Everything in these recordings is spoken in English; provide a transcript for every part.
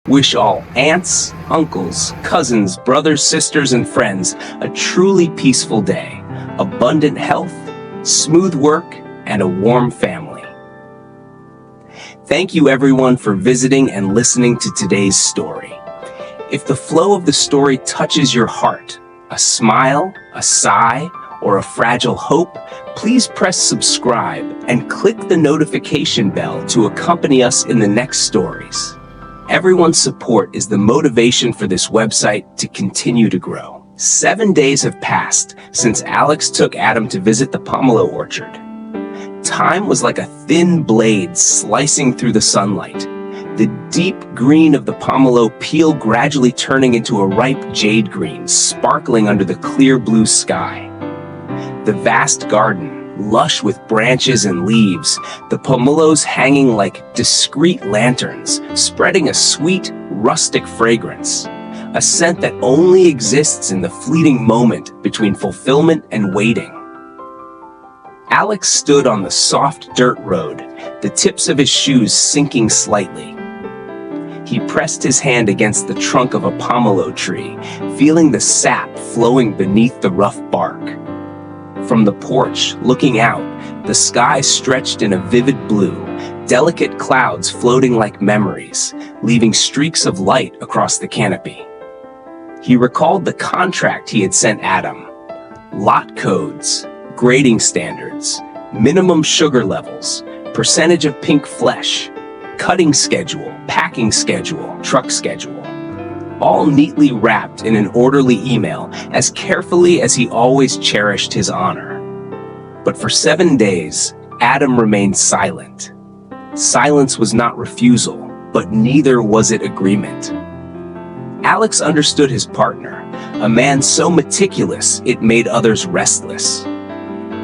Wish all aunts, uncles, cousins, brothers, sisters, and friends a truly peaceful day, abundant health, smooth work, and a warm family. Thank you everyone for visiting and listening to today's story. If the flow of the story touches your heart, a smile, a sigh, or a fragile hope, please press subscribe and click the notification bell to accompany us in the next stories. Everyone's support is the motivation for this website to continue to grow. 7 days have passed since Alex took Adam to visit the pomelo orchard. Time was like a thin blade slicing through the sunlight, the deep green of the pomelo peel gradually turning into a ripe jade green, sparkling under the clear blue sky. The vast garden, lush with branches and leaves, the pomelos hanging like discreet lanterns, spreading a sweet, rustic fragrance, a scent that only exists in the fleeting moment between fulfillment and waiting. Alex stood on the soft dirt road, the tips of his shoes sinking slightly. He pressed his hand against the trunk of a pomelo tree, feeling the sap flowing beneath the rough bark. From the porch, looking out, the sky stretched in a vivid blue, delicate clouds floating like memories, leaving streaks of light across the canopy. He recalled the contract he had sent Adam. Lot codes, grading standards, minimum sugar levels, percentage of pink flesh, cutting schedule, packing schedule, truck schedule. All neatly wrapped in an orderly email, as carefully as he always cherished his honor. But for 7 days, Adam remained silent. Silence was not refusal, but neither was it agreement. Alex understood his partner, a man so meticulous it made others restless.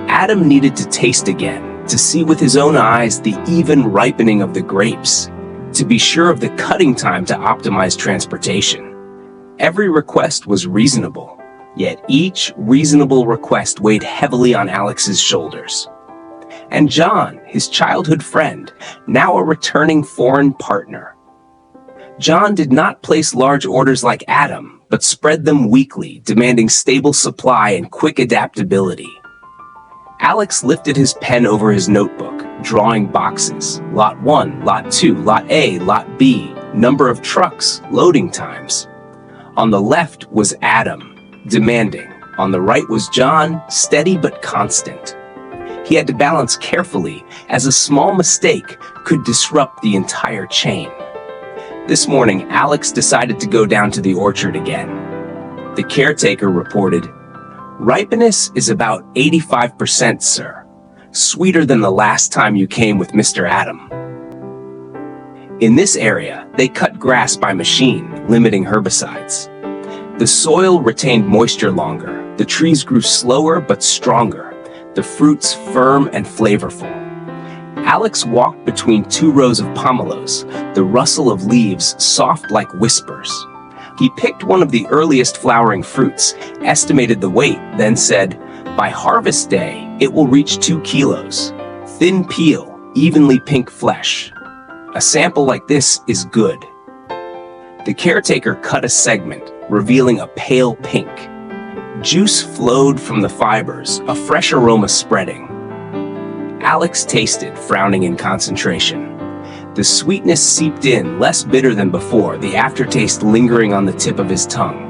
Adam needed to taste again, to see with his own eyes the even ripening of the grapes, to be sure of the cutting time to optimize transportation. Every request was reasonable, yet each reasonable request weighed heavily on Alex's shoulders. And John, his childhood friend, now a returning foreign partner. John did not place large orders like Adam, but spread them weekly, demanding stable supply and quick adaptability. Alex lifted his pen over his notebook, drawing boxes. Lot 1, Lot 2, Lot A, Lot B, number of trucks, loading times. On the left was Adam, demanding. On the right was John, steady but constant. He had to balance carefully, as a small mistake could disrupt the entire chain. This morning, Alex decided to go down to the orchard again. The caretaker reported, "Ripeness is about 85%, sir. Sweeter than the last time you came with Mr. Adam." In this area, they cut grass by machine, limiting herbicides. The soil retained moisture longer, the trees grew slower but stronger, the fruits firm and flavorful. Alex walked between 2 rows of pomelos, the rustle of leaves soft like whispers. He picked one of the earliest flowering fruits, estimated the weight, then said, "By harvest day, it will reach 2 kilos. Thin peel, evenly pink flesh. A sample like this is good." The caretaker cut a segment, revealing a pale pink. Juice flowed from the fibers, a fresh aroma spreading. Alex tasted, frowning in concentration. The sweetness seeped in, less bitter than before, the aftertaste lingering on the tip of his tongue.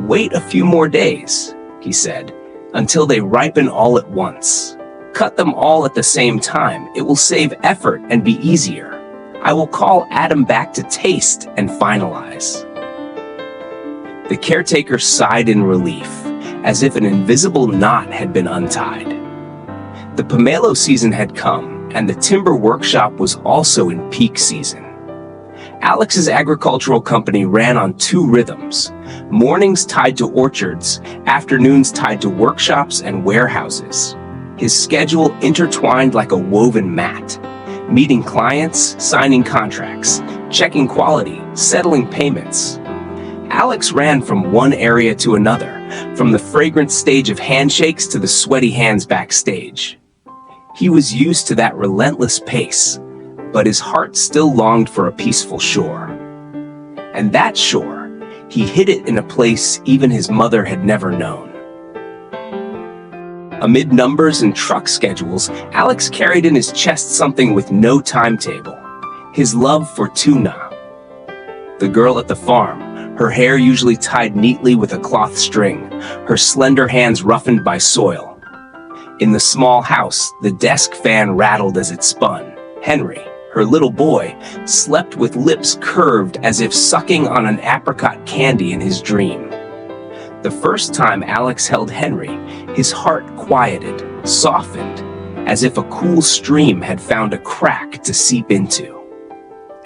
"Wait a few more days," he said, "until they ripen all at once. Cut them all at the same time. It will save effort and be easier. I will call Adam back to taste and finalize." The caretaker sighed in relief, as if an invisible knot had been untied. The pomelo season had come, and the timber workshop was also in peak season. Alex's agricultural company ran on 2 rhythms, mornings tied to orchards, afternoons tied to workshops and warehouses. His schedule intertwined like a woven mat, meeting clients, signing contracts, checking quality, settling payments. Alex ran from one area to another, from the fragrant stage of handshakes to the sweaty hands backstage. He was used to that relentless pace, but his heart still longed for a peaceful shore. and that shore, he hid it in a place even his mother had never known. Amid numbers and truck schedules, Alex carried in his chest something with no timetable: his love for Tuna. The girl at the farm, her hair usually tied neatly with a cloth string, her slender hands roughened by soil. In the small house, the desk fan rattled as it spun. Henry, her little boy, slept with lips curved as if sucking on an apricot candy in his dream. The first time Alex held Henry, his heart quieted, softened, as if a cool stream had found a crack to seep into.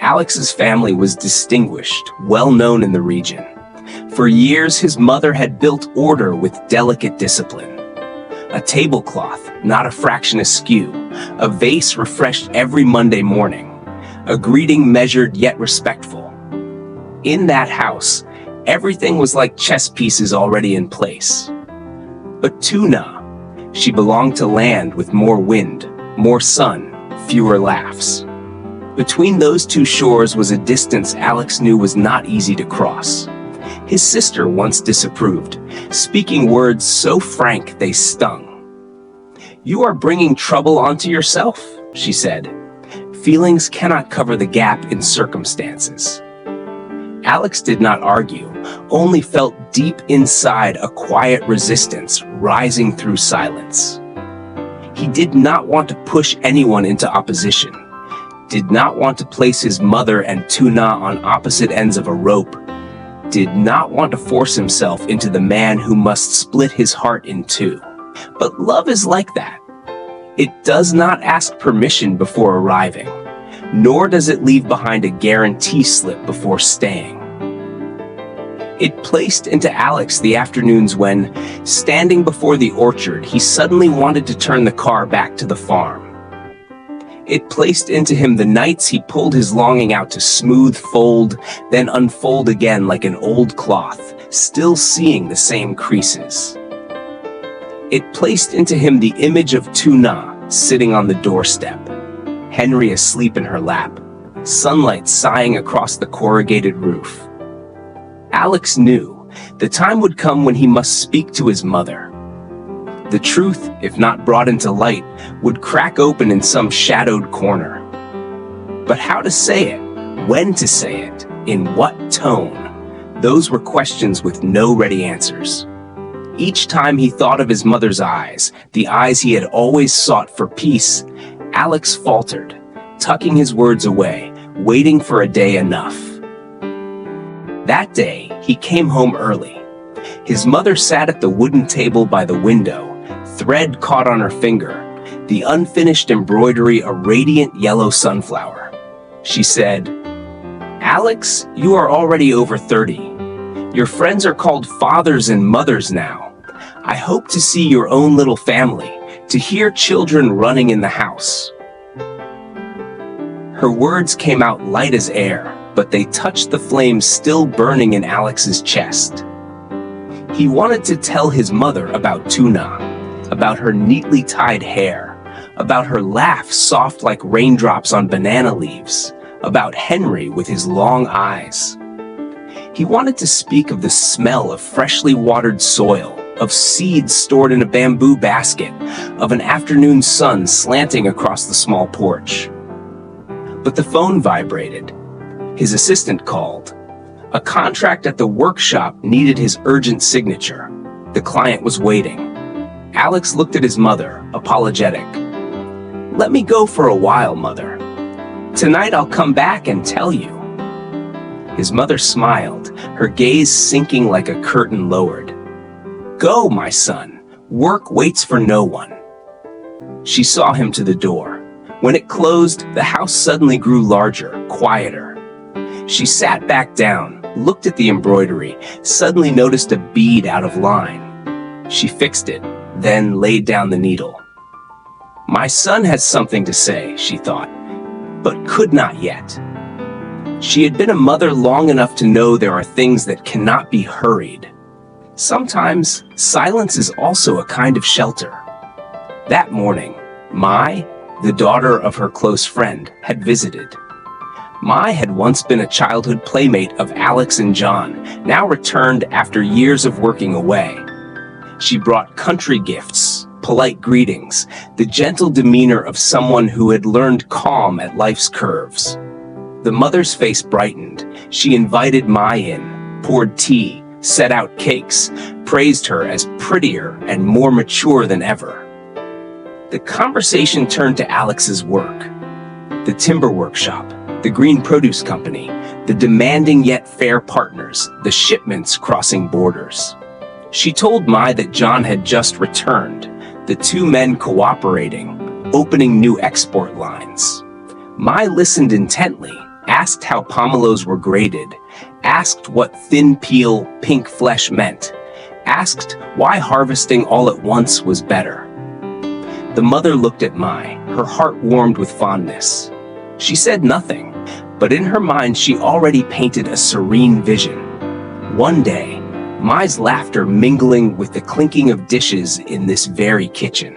Alex's family was distinguished, well known in the region. For years, his mother had built order with delicate discipline. A tablecloth, not a fraction askew, a vase refreshed every Monday morning, a greeting measured yet respectful. In that house, everything was like chess pieces already in place. But Tuna, she belonged to land with more wind, more sun, fewer laughs. Between those two shores was a distance Alex knew was not easy to cross. His sister once disapproved, speaking words so frank they stung. "You are bringing trouble onto yourself," she said. "Feelings cannot cover the gap in circumstances." Alex did not argue, only felt deep inside a quiet resistance rising through silence. He did not want to push anyone into opposition, did not want to place his mother and Tuna on opposite ends of a rope, did not want to force himself into the man who must split his heart in two. But love is like that. It does not ask permission before arriving, nor does it leave behind a guarantee slip before staying. It placed into Alex the afternoons when, standing before the orchard, he suddenly wanted to turn the car back to the farm. It placed into him the nights he pulled his longing out to smooth fold, then unfold again like an old cloth, still seeing the same creases. It placed into him the image of Tuna sitting on the doorstep, Henry asleep in her lap, sunlight sighing across the corrugated roof. Alex knew the time would come when he must speak to his mother. The truth, if not brought into light, would crack open in some shadowed corner. But how to say it, when to say it, in what tone, those were questions with no ready answers. Each time he thought of his mother's eyes, the eyes he had always sought for peace, Alex faltered, tucking his words away, waiting for a day enough. That day, he came home early. His mother sat at the wooden table by the window, thread caught on her finger, the unfinished embroidery a radiant yellow sunflower. She said, "Alex, you are already over 30. Your friends are called fathers and mothers now. I hope to see your own little family, to hear children running in the house." Her words came out light as air, but they touched the flames still burning in Alex's chest. He wanted to tell his mother about Tuna, about her neatly tied hair, about her laugh soft like raindrops on banana leaves, about Henry with his long eyes. He wanted to speak of the smell of freshly watered soil, of seeds stored in a bamboo basket, of an afternoon sun slanting across the small porch. But the phone vibrated. His assistant called. A contract at the workshop needed his urgent signature. The client was waiting. Alex looked at his mother, apologetic. "Let me go for a while, Mother. Tonight I'll come back and tell you." His mother smiled, her gaze sinking like a curtain lowered. "Go, my son. Work waits for no one." She saw him to the door. When it closed, the house suddenly grew larger, quieter. She sat back down, looked at the embroidery, suddenly noticed a bead out of line. She fixed it, then laid down the needle. "My son has something to say," she thought, but could not yet. She had been a mother long enough to know there are things that cannot be hurried. Sometimes, silence is also a kind of shelter. That morning, Mai, the daughter of her close friend, had visited. Mai had once been a childhood playmate of Alex and John, now returned after years of working away. She brought country gifts, polite greetings, the gentle demeanor of someone who had learned calm at life's curves. The mother's face brightened. She invited Mai in, poured tea, set out cakes, praised her as prettier and more mature than ever. The conversation turned to Alex's work. The timber workshop, the green produce company, the demanding yet fair partners, the shipments crossing borders. She told Mai that John had just returned, the two men cooperating, opening new export lines. Mai listened intently, asked how pomelos were graded, asked what thin peel, pink flesh meant, asked why harvesting all at once was better. The mother looked at Mai, her heart warmed with fondness. She said nothing, but in her mind she already painted a serene vision. One day, Mai's laughter mingling with the clinking of dishes in this very kitchen.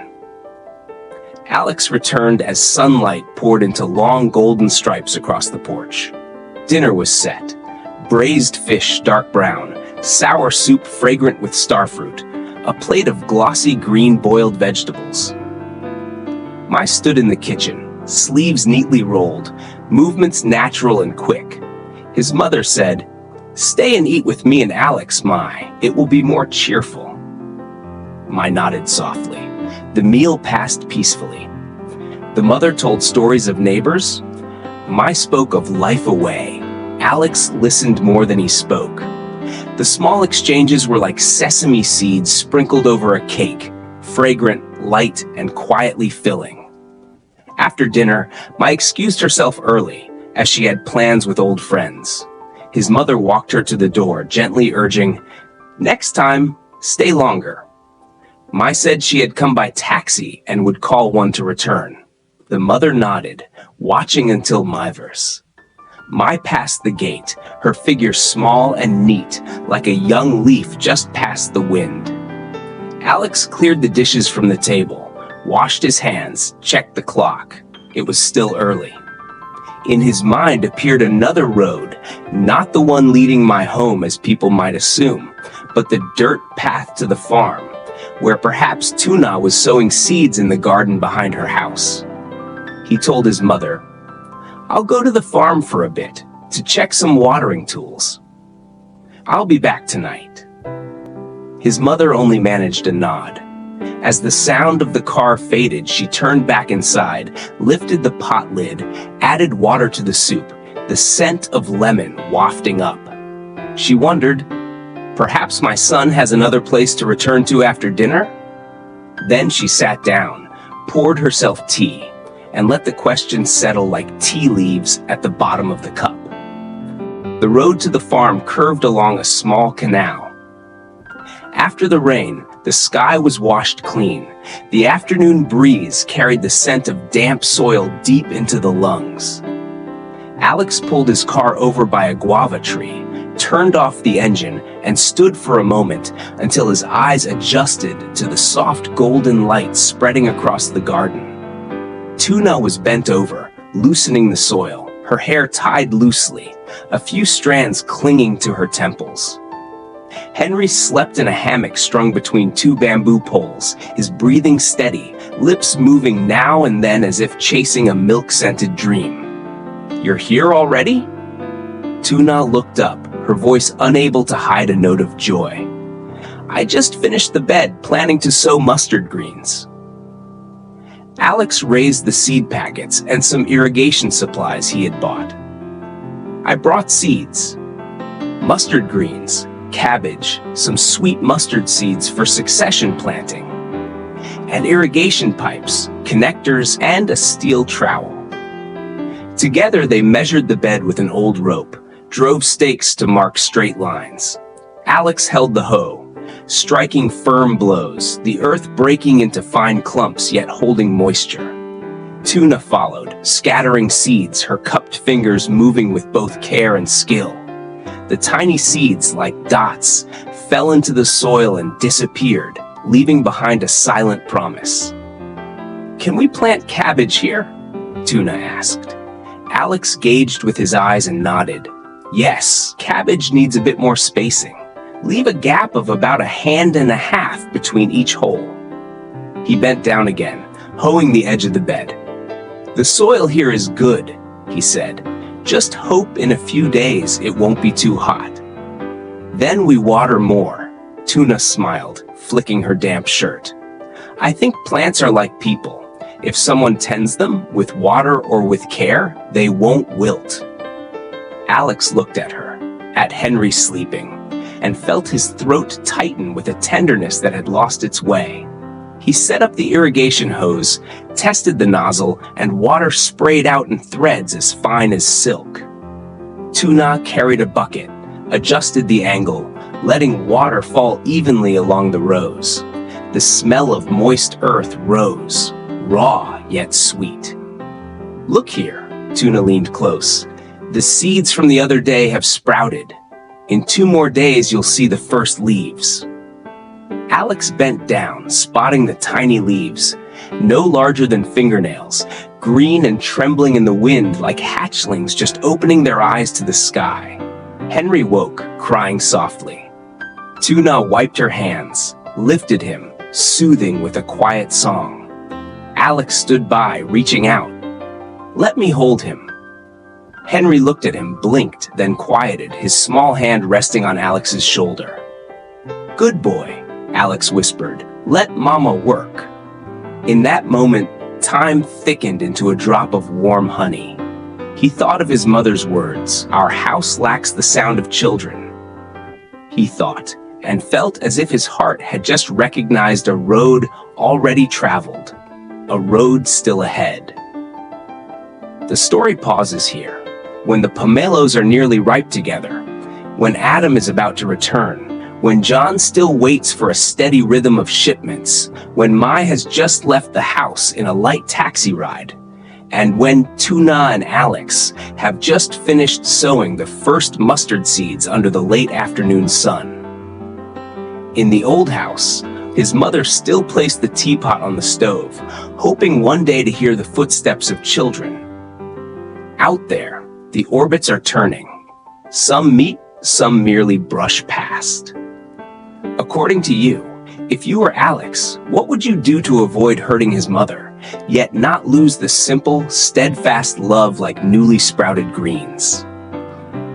Alex returned as sunlight poured into long golden stripes across the porch. Dinner was set. Braised fish dark brown, sour soup fragrant with starfruit, a plate of glossy green boiled vegetables. Mai stood in the kitchen, sleeves neatly rolled, movements natural and quick. His mother said, "Stay and eat with me and Alex, Mai. It will be more cheerful." Mai nodded softly. The meal passed peacefully. The mother told stories of neighbors. Mai spoke of life away. Alex listened more than he spoke. The small exchanges were like sesame seeds sprinkled over a cake, fragrant, light, and quietly filling. After dinner, Mai excused herself early, as she had plans with old friends. His mother walked her to the door, gently urging, "Next time, stay longer." Mai said she had come by taxi and would call one to return. The mother nodded, watching until my verse. Mai passed the gate, her figure small and neat, like a young leaf just past the wind. Alex cleared the dishes from the table, washed his hands, checked the clock. It was still early. In his mind appeared another road, not the one leading my home as people might assume, but the dirt path to the farm, where perhaps Tuna was sowing seeds in the garden behind her house. He told his mother, "I'll go to the farm for a bit, to check some watering tools. I'll be back tonight." His mother only managed a nod. As the sound of the car faded, she turned back inside, lifted the pot lid, added water to the soup, the scent of lemon wafting up. She wondered, perhaps my son has another place to return to after dinner? Then she sat down, poured herself tea, and let the question settle like tea leaves at the bottom of the cup. The road to the farm curved along a small canal. After the rain, the sky was washed clean. The afternoon breeze carried the scent of damp soil deep into the lungs. Alex pulled his car over by a guava tree, turned off the engine, and stood for a moment until his eyes adjusted to the soft golden light spreading across the garden. Tuna was bent over, loosening the soil, her hair tied loosely, a few strands clinging to her temples. Henry slept in a hammock strung between two bamboo poles, his breathing steady, lips moving now and then as if chasing a milk-scented dream. "You're here already?" Tuna looked up, her voice unable to hide a note of joy. "I just finished the bed, planning to sow mustard greens." Alex raised the seed packets and some irrigation supplies he had bought. "I brought seeds. Mustard greens, cabbage, some sweet mustard seeds for succession planting, and irrigation pipes, connectors, and a steel trowel." Together they measured the bed with an old rope, drove stakes to mark straight lines. Alex held the hoe, striking firm blows, the earth breaking into fine clumps yet holding moisture. Tuna followed, scattering seeds, her cupped fingers moving with both care and skill. The tiny seeds, like dots, fell into the soil and disappeared, leaving behind a silent promise. "Can we plant cabbage here?" Tuna asked. Alex gauged with his eyes and nodded. Yes, cabbage needs a bit more spacing. Leave a gap of about 1.5 hands between each hole. He bent down again, hoeing the edge of the bed. The soil here is good, he said. Just hope in a few days it won't be too hot. Then we water more. Tuna smiled, flicking her damp shirt. I think plants are like people. If someone tends them with water or with care, they won't wilt. Alex looked at her, at Henry sleeping, and felt his throat tighten with a tenderness that had lost its way. He set up the irrigation hose, tested the nozzle, and water sprayed out in threads as fine as silk. Tuna carried a bucket, adjusted the angle, letting water fall evenly along the rows. The smell of moist earth rose, raw yet sweet. Look here, Tuna leaned close. The seeds from the other day have sprouted. In 2 more days, you'll see the first leaves. Alex bent down, spotting the tiny leaves, no larger than fingernails, green and trembling in the wind like hatchlings just opening their eyes to the sky. Henry woke, crying softly. Tuna wiped her hands, lifted him, soothing with a quiet song. Alex stood by, reaching out. Let me hold him. Henry looked at him, blinked, then quieted, his small hand resting on Alex's shoulder. Good boy, Alex whispered. Let Mama work. In that moment, time thickened into a drop of warm honey. He thought of his mother's words, our house lacks the sound of children. He thought, and felt as if his heart had just recognized a road already traveled, a road still ahead. The story pauses here, when the pomelos are nearly ripe together, when Adam is about to return, when John still waits for a steady rhythm of shipments, when Mai has just left the house in a light taxi ride, and when Tuna and Alex have just finished sowing the first mustard seeds under the late afternoon sun. In the old house, his mother still placed the teapot on the stove, hoping one day to hear the footsteps of children. Out there, the orbits are turning. Some meet, some merely brush past. According to you, if you were Alex, what would you do to avoid hurting his mother, yet not lose the simple, steadfast love like newly sprouted greens?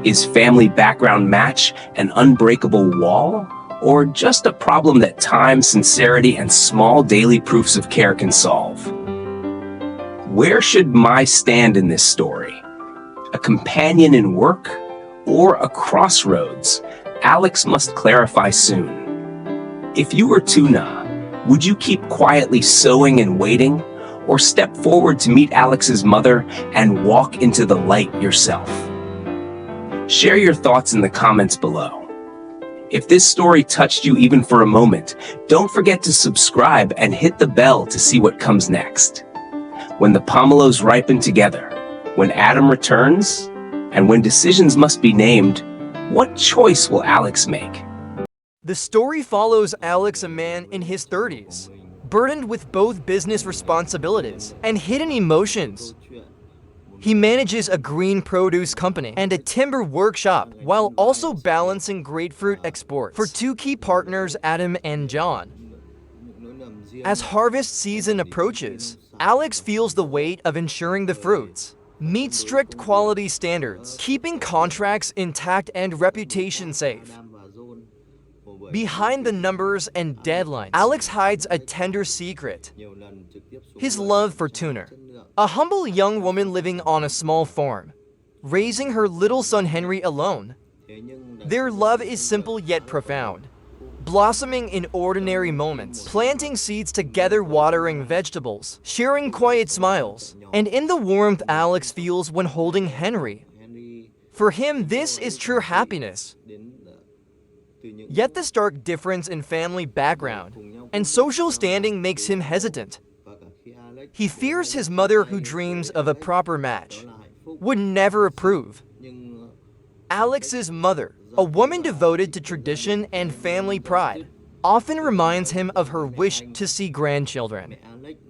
Is family background match an unbreakable wall, or just a problem that time, sincerity, and small daily proofs of care can solve? Where should Mai stand in this story? A companion in work, or a crossroads? Alex must clarify soon. If you were Tuna, would you keep quietly sewing and waiting, or step forward to meet Alex's mother and walk into the light yourself? Share your thoughts in the comments below. If this story touched you even for a moment, don't forget to subscribe and hit the bell to see what comes next. When the pomelos ripen together, when Adam returns, and when decisions must be named, what choice will Alex make? The story follows Alex, a man in his 30s, burdened with both business responsibilities and hidden emotions. He manages a green produce company and a timber workshop while also balancing grapefruit export for 2 key partners, Adam and John. As harvest season approaches, Alex feels the weight of ensuring the fruits meet strict quality standards, keeping contracts intact and reputation safe. Behind the numbers and deadlines, Alex hides a tender secret: his love for Tuna, a humble young woman living on a small farm, raising her little son Henry alone. Their love is simple yet profound, blossoming in ordinary moments, planting seeds together, watering vegetables, sharing quiet smiles, and in the warmth Alex feels when holding Henry. For him, this is true happiness. Yet the stark difference in family background and social standing makes him hesitant. He fears his mother, who dreams of a proper match, would never approve. Alex's mother, a woman devoted to tradition and family pride, often reminds him of her wish to see grandchildren.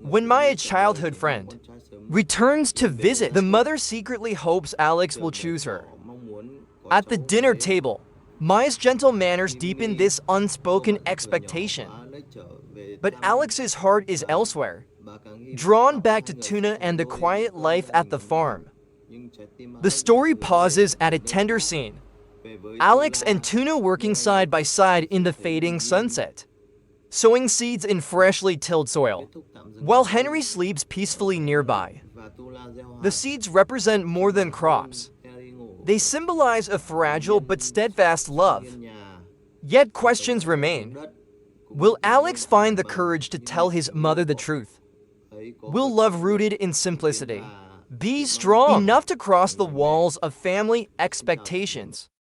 When my childhood friend, returns to visit. The mother secretly hopes Alex will choose her. At the dinner table, Maya's gentle manners deepen this unspoken expectation. But Alex's heart is elsewhere, drawn back to Tuna and the quiet life at the farm. The story pauses at a tender scene. Alex and Tuna working side by side in the fading sunset, sowing seeds in freshly tilled soil, while Henry sleeps peacefully nearby. The seeds represent more than crops. They symbolize a fragile but steadfast love. Yet questions remain. Will Alex find the courage to tell his mother the truth? Will love rooted in simplicity be strong enough to cross the walls of family expectations?